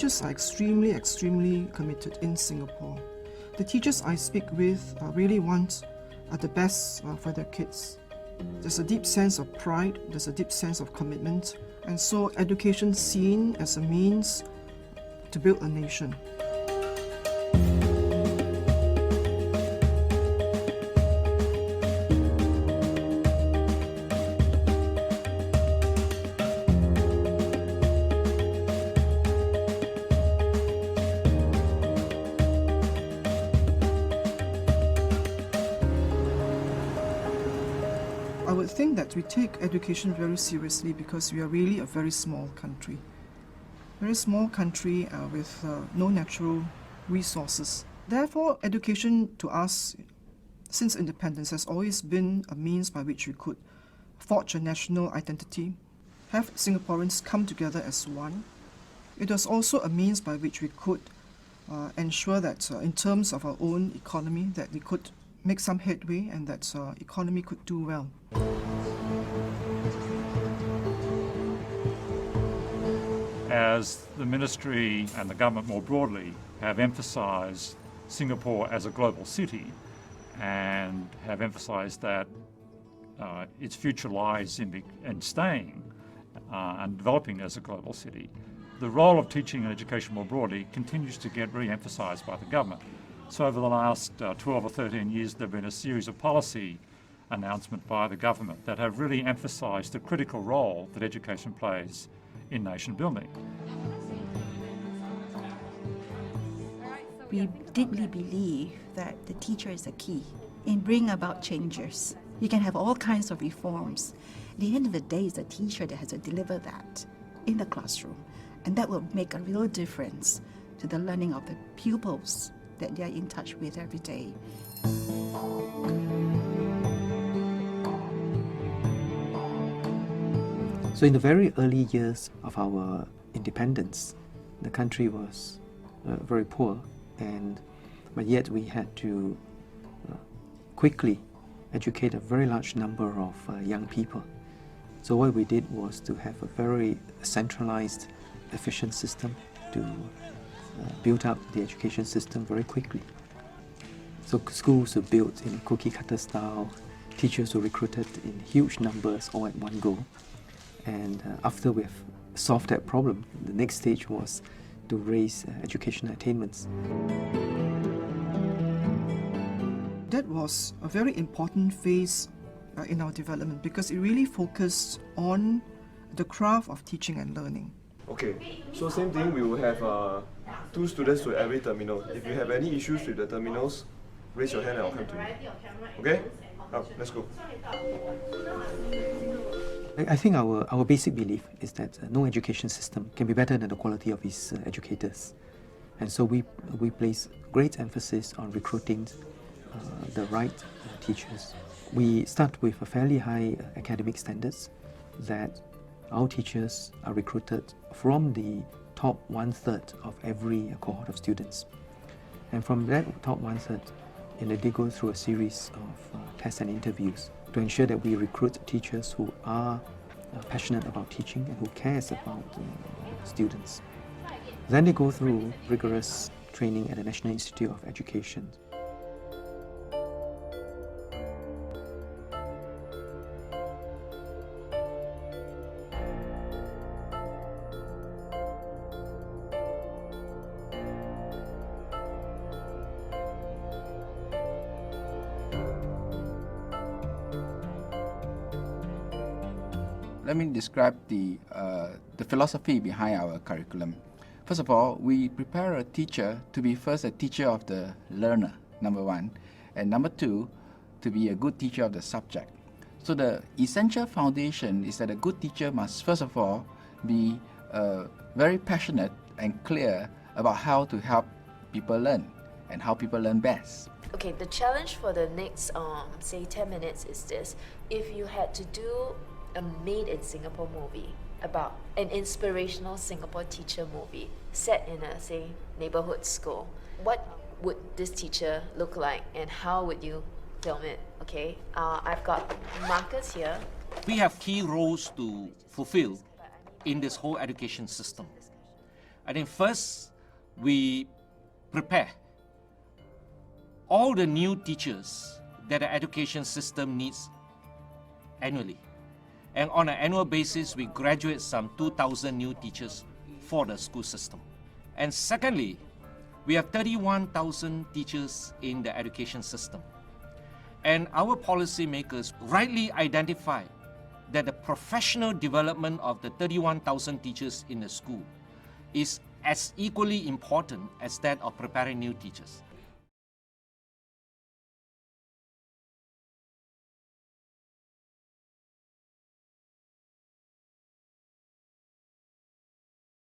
teachers are extremely committed in Singapore. The teachers I speak with really want the best for their kids. There's a deep sense of pride, there's a deep sense of commitment, and so education seen as a means to build a nation. I would think that we take education very seriously because we are really a very small country. Very small country with no natural resources. Therefore, education to us, since independence, has always been a means by which we could forge a national identity, have Singaporeans come together as one. It was also a means by which we could ensure that in terms of our own economy, that we could make some headway and that economy could do well. As the ministry and the government more broadly have emphasised Singapore as a global city and have emphasised that its future lies in staying and developing as a global city, the role of teaching and education more broadly continues to get re-emphasised by the government. So over the last 12 or 13 years, there have been a series of policy announcements by the government that have really emphasised the critical role that education plays in nation building. We deeply believe that the teacher is the key in bringing about changes. You can have all kinds of reforms. At the end of the day, it's the teacher that has to deliver that in the classroom. And that will make a real difference to the learning of the pupils that they are in touch with every day. So in the very early years of our independence, the country was very poor, but yet we had to quickly educate a very large number of young people. So what we did was to have a very centralized, efficient system to build up the education system very quickly. So schools were built in cookie cutter style, teachers were recruited in huge numbers all at one go. And after we have solved that problem, the next stage was to raise educational attainments. That was a very important phase in our development because it really focused on the craft of teaching and learning. Okay, so same thing, we will have 2 students to every terminal. If you have any issues with the terminals, raise your hand and I'll come to you. Okay? Let's go. I think our basic belief is that no education system can be better than the quality of its educators. And so we place great emphasis on recruiting the right teachers. We start with a fairly high academic standards that our teachers are recruited from the top 1/3 of every cohort of students. And from that top 1/3, they go through a series of tests and interviews to ensure that we recruit teachers who are passionate about teaching and who cares about students. Then they go through rigorous training at the National Institute of Education. Let me describe the philosophy behind our curriculum. First of all, we prepare a teacher to be first a teacher of the learner, number 1, and number 2, to be a good teacher of the subject. So the essential foundation is that a good teacher must first of all be very passionate and clear about how to help people learn and how people learn best. Okay, the challenge for the next, say 10 minutes is this. If you had to do a made in Singapore movie about an inspirational Singapore teacher movie set in a, say, neighborhood school, what would this teacher look like and how would you film it? Okay, I've got markers here. We have key roles to fulfill in this whole education system. I think first we prepare all the new teachers that the education system needs annually. And on an annual basis, we graduate some 2,000 new teachers for the school system. And secondly, we have 31,000 teachers in the education system. And our policymakers rightly identify that the professional development of the 31,000 teachers in the school is as equally important as that of preparing new teachers.